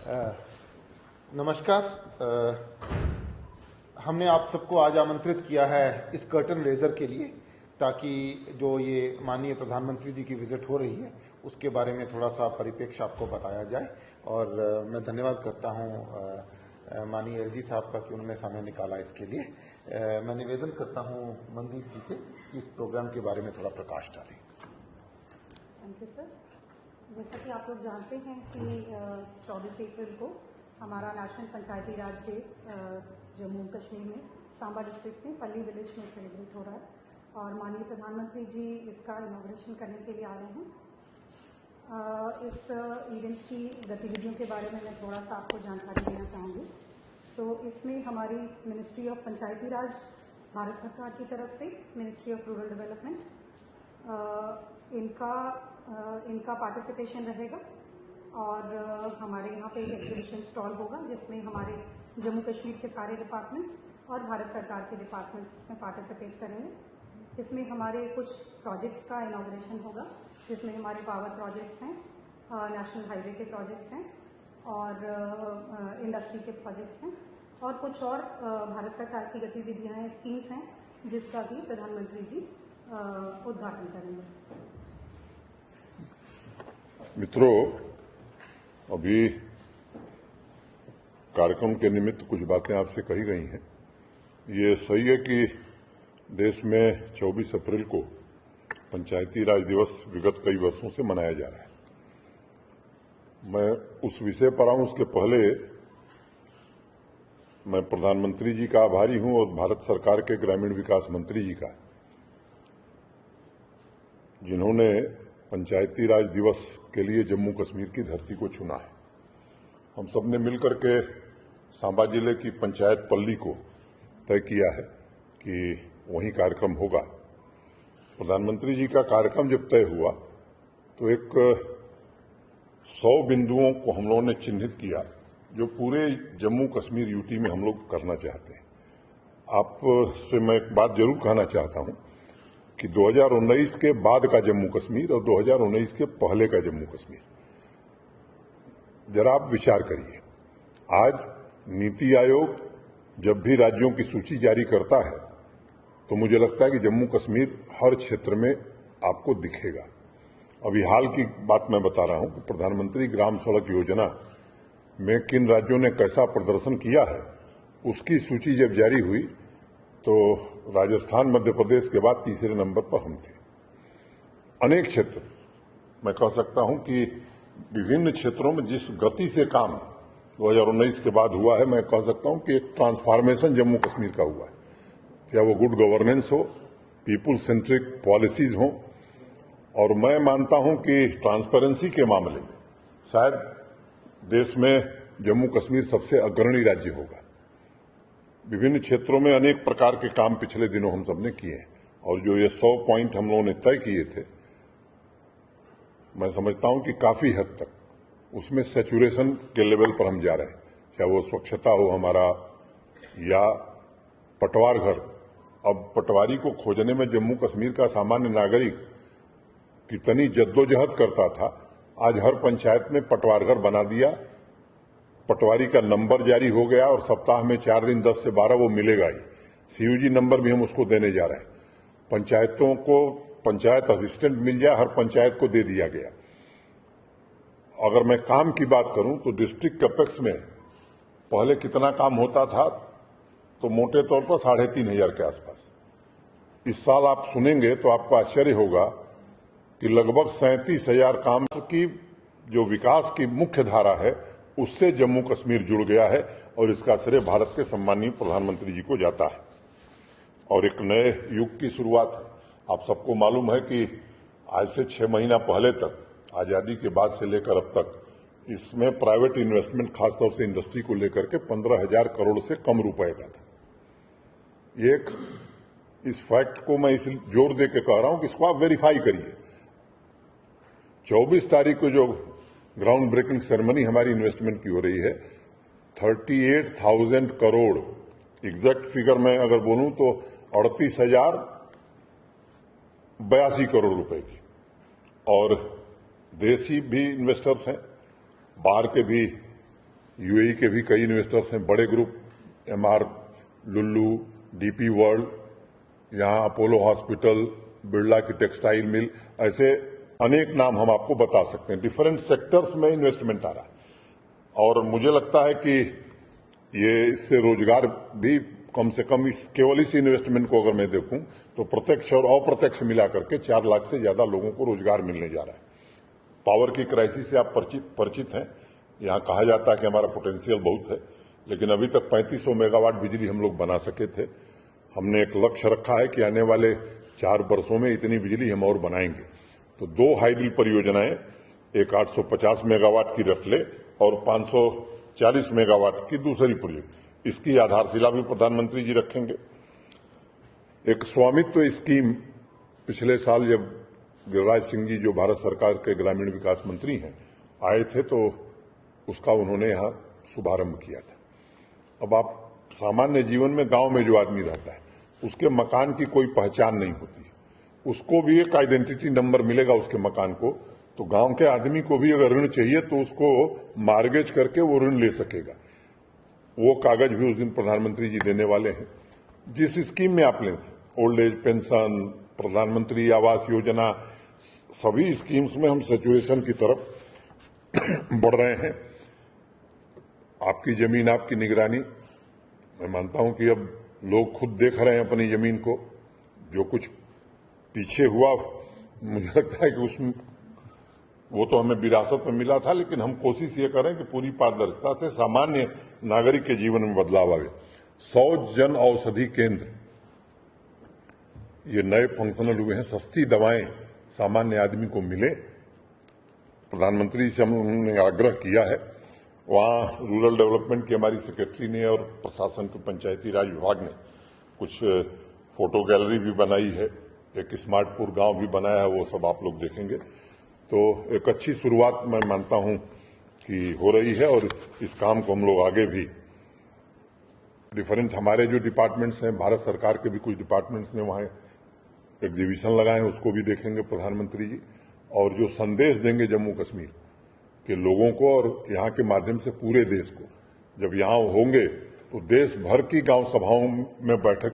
नमस्कार। हमने आप सबको आज आमंत्रित किया है इस कर्टन रेजर के लिए, ताकि जो ये माननीय प्रधानमंत्री जी की विजिट हो रही है उसके बारे में थोड़ा सा परिप्रेक्ष्य आपको बताया जाए। और मैं धन्यवाद करता हूँ माननीय एलजी साहब का कि उन्होंने समय निकाला इसके लिए। मैं निवेदन करता हूँ मनदीप जी से कि इस प्रोग्राम के बारे में थोड़ा प्रकाश डालें। Thank you sir. जैसा कि आप लोग जानते हैं कि 24 अप्रैल को हमारा नेशनल पंचायती राज डे जम्मू कश्मीर में सांबा डिस्ट्रिक्ट में पल्ली विलेज में सेलिब्रेट हो रहा है और माननीय प्रधानमंत्री जी इसका इनॉग्रेशन करने के लिए आ रहे हैं। इस इवेंट की गतिविधियों के बारे में मैं थोड़ा सा आपको जानकारी देना चाहूँगी। इसमें हमारी मिनिस्ट्री ऑफ पंचायती राज भारत सरकार की तरफ से मिनिस्ट्री ऑफ रूरल डेवलपमेंट इनका पार्टिसिपेशन रहेगा और हमारे यहाँ पे एक एग्जीबिशन स्टॉल होगा जिसमें हमारे जम्मू कश्मीर के सारे डिपार्टमेंट्स और भारत सरकार के डिपार्टमेंट्स इसमें पार्टिसिपेट करेंगे। इसमें हमारे कुछ प्रोजेक्ट्स का इनॉग्रेशन होगा जिसमें हमारे पावर प्रोजेक्ट्स हैं, नेशनल हाईवे के प्रोजेक्ट्स हैं और इंडस्ट्री के प्रोजेक्ट्स हैं और कुछ और भारत सरकार की गतिविधियाँ हैं, स्कीम्स हैं जिसका भी प्रधानमंत्री जी उद्घाटन करेंगे। मित्रों, अभी कार्यक्रम के निमित्त कुछ बातें आपसे कही गई हैं। ये सही है कि देश में 24 अप्रैल को पंचायती राज दिवस विगत कई वर्षों से मनाया जा रहा है। मैं उस विषय पर आऊं उसके पहले मैं प्रधानमंत्री जी का आभारी हूं और भारत सरकार के ग्रामीण विकास मंत्री जी का, जिन्होंने पंचायती राज दिवस के लिए जम्मू कश्मीर की धरती को चुना है। हम सब ने मिलकर के सांबा जिले की पंचायत पल्ली को तय किया है कि वहीं कार्यक्रम होगा। प्रधानमंत्री जी का कार्यक्रम जब तय हुआ तो एक 100 बिंदुओं को हम लोगों ने चिन्हित किया जो पूरे जम्मू कश्मीर यूटी में हम लोग करना चाहते हैं। आपसे मैं एक बात जरूर कहना चाहता हूं कि 2019 के बाद का जम्मू कश्मीर और 2019 के पहले का जम्मू कश्मीर, जरा आप विचार करिए। आज नीति आयोग जब भी राज्यों की सूची जारी करता है तो मुझे लगता है कि जम्मू कश्मीर हर क्षेत्र में आपको दिखेगा। अभी हाल की बात मैं बता रहा हूं कि प्रधानमंत्री ग्राम सड़क योजना में किन राज्यों ने कैसा प्रदर्शन किया है, उसकी सूची जब जारी हुई तो राजस्थान मध्य प्रदेश के बाद तीसरे नंबर पर हम थे। अनेक क्षेत्र, मैं कह सकता हूं कि विभिन्न क्षेत्रों में जिस गति से काम 2019 के बाद हुआ है, मैं कह सकता हूं कि एक ट्रांसफॉर्मेशन जम्मू कश्मीर का हुआ है। क्या वो गुड गवर्नेंस हो, पीपुल सेंट्रिक पॉलिसीज हो, और मैं मानता हूं कि ट्रांसपेरेंसी के मामले में शायद देश में जम्मू कश्मीर सबसे अग्रणी राज्य होगा। विभिन्न क्षेत्रों में अनेक प्रकार के काम पिछले दिनों हम सबने किए हैं और जो ये 100 पॉइंट हम लोगों ने तय किए थे, मैं समझता हूं कि काफी हद तक उसमें सैचुरेशन के लेवल पर हम जा रहे हैं। चाहे वो स्वच्छता हो हमारा या पटवार घर। अब पटवारी को खोजने में जम्मू कश्मीर का सामान्य नागरिक कितनी जद्दोजहद करता था, आज हर पंचायत में पटवार घर बना दिया, पटवारी का नंबर जारी हो गया और सप्ताह में 4 दिन 10 से 12 वो मिलेगा ही। सीयूजी नंबर भी हम उसको देने जा रहे हैं। पंचायतों को पंचायत असिस्टेंट मिल जाए, हर पंचायत को दे दिया गया। अगर मैं काम की बात करूं तो डिस्ट्रिक्ट कैपेक्स में पहले कितना काम होता था, तो मोटे तौर पर 3,500 के आसपास। इस साल आप सुनेंगे तो आपको आश्चर्य होगा कि लगभग 37,000 काम की जो विकास की मुख्य धारा है उससे जम्मू कश्मीर जुड़ गया है और इसका श्रेय भारत के सम्माननीय प्रधानमंत्री जी को जाता है और एक नए युग की शुरुआत है। आप सबको मालूम है कि आज से 6 महीना पहले तक, आजादी के बाद से लेकर अब तक, इसमें प्राइवेट इन्वेस्टमेंट खासतौर से इंडस्ट्री को लेकर के 15,000 करोड़ से कम रुपए का था। एक इस फैक्ट को मैं इस जोर दे के कह रहा हूं कि इसको आप वेरीफाई करिए। 24 तारीख को जो ग्राउंड ब्रेकिंग सेरेमनी हमारी इन्वेस्टमेंट की हो रही है, 38,000 करोड़, एग्जैक्ट फिगर में अगर बोलूं तो 38,082 करोड़ रुपए की। और देशी भी इन्वेस्टर्स हैं, बाहर के भी यूएई के भी कई इन्वेस्टर्स हैं, बड़े group, MR Lulu, DP world, यहाँ अपोलो हॉस्पिटल, बिरला की टेक्सटाइल मिल, ऐसे अनेक नाम हम आपको बता सकते हैं। डिफरेंट सेक्टर्स में इन्वेस्टमेंट आ रहा है और मुझे लगता है कि ये इससे रोजगार भी कम से कम केवल इस इन्वेस्टमेंट को अगर मैं देखूं तो प्रत्यक्ष और अप्रत्यक्ष मिला करके 4 लाख से ज्यादा लोगों को रोजगार मिलने जा रहा है। पावर की क्राइसिस से आप परिचित हैं। यहाँ कहा जाता है कि हमारा पोटेंशियल बहुत है, लेकिन अभी तक 3500 मेगावाट बिजली हम लोग बना सके थे। हमने एक लक्ष्य रखा है कि आने वाले 4 वर्षों में इतनी बिजली हम और बनाएंगे। तो 2 हाइडल परियोजनाएं, एक 850 मेगावाट की रखले और 540 मेगावाट की दूसरी परियोजना, इसकी आधारशिला भी प्रधानमंत्री जी रखेंगे। एक स्वामित्व स्कीम पिछले साल जब गिरिराज सिंह जी जो भारत सरकार के ग्रामीण विकास मंत्री हैं आए थे तो उसका उन्होंने यहाँ शुभारंभ किया था। अब आप सामान्य जीवन में गांव में जो आदमी रहता है उसके मकान की कोई पहचान नहीं होती, उसको भी एक आइडेंटिटी नंबर मिलेगा उसके मकान को। तो गांव के आदमी को भी अगर ऋण चाहिए तो उसको मार्गेज करके वो ऋण ले सकेगा। वो कागज भी उस दिन प्रधानमंत्री जी देने वाले हैं। जिस स्कीम में आप लें, ओल्ड एज पेंशन, प्रधानमंत्री आवास योजना, सभी स्कीम्स में हम सिचुएशन की तरफ बढ़ रहे हैं। आपकी जमीन आपकी निगरानी, मैं मानता हूं कि अब लोग खुद देख रहे हैं अपनी जमीन को। जो कुछ पीछे हुआ मुझे लगता है कि उसमें वो तो हमें विरासत में मिला था, लेकिन हम कोशिश ये करें कि पूरी पारदर्शिता से सामान्य नागरिक के जीवन में बदलाव आवे। 100 जन औषधि केंद्र ये नए फंक्शनल हुए हैं, सस्ती दवाएं सामान्य आदमी को मिले। प्रधानमंत्री से हमने आग्रह किया है। वहां रूरल डेवलपमेंट की हमारी सेक्रेटरी ने और प्रशासन के पंचायती राज विभाग ने कुछ फोटो गैलरी भी बनाई है, एक स्मार्टपुर गांव भी बनाया है, वो सब आप लोग देखेंगे। तो एक अच्छी शुरुआत मैं मानता हूं कि हो रही है और इस काम को हम लोग आगे भी डिफरेंट हमारे जो डिपार्टमेंट्स हैं, भारत सरकार के भी कुछ डिपार्टमेंट्स ने वहां एग्जीबिशन लगाए हैं, उसको भी देखेंगे प्रधानमंत्री जी। और जो संदेश देंगे जम्मू कश्मीर के लोगों को और यहाँ के माध्यम से पूरे देश को, जब यहाँ होंगे तो देश भर की गांव सभाओं में बैठक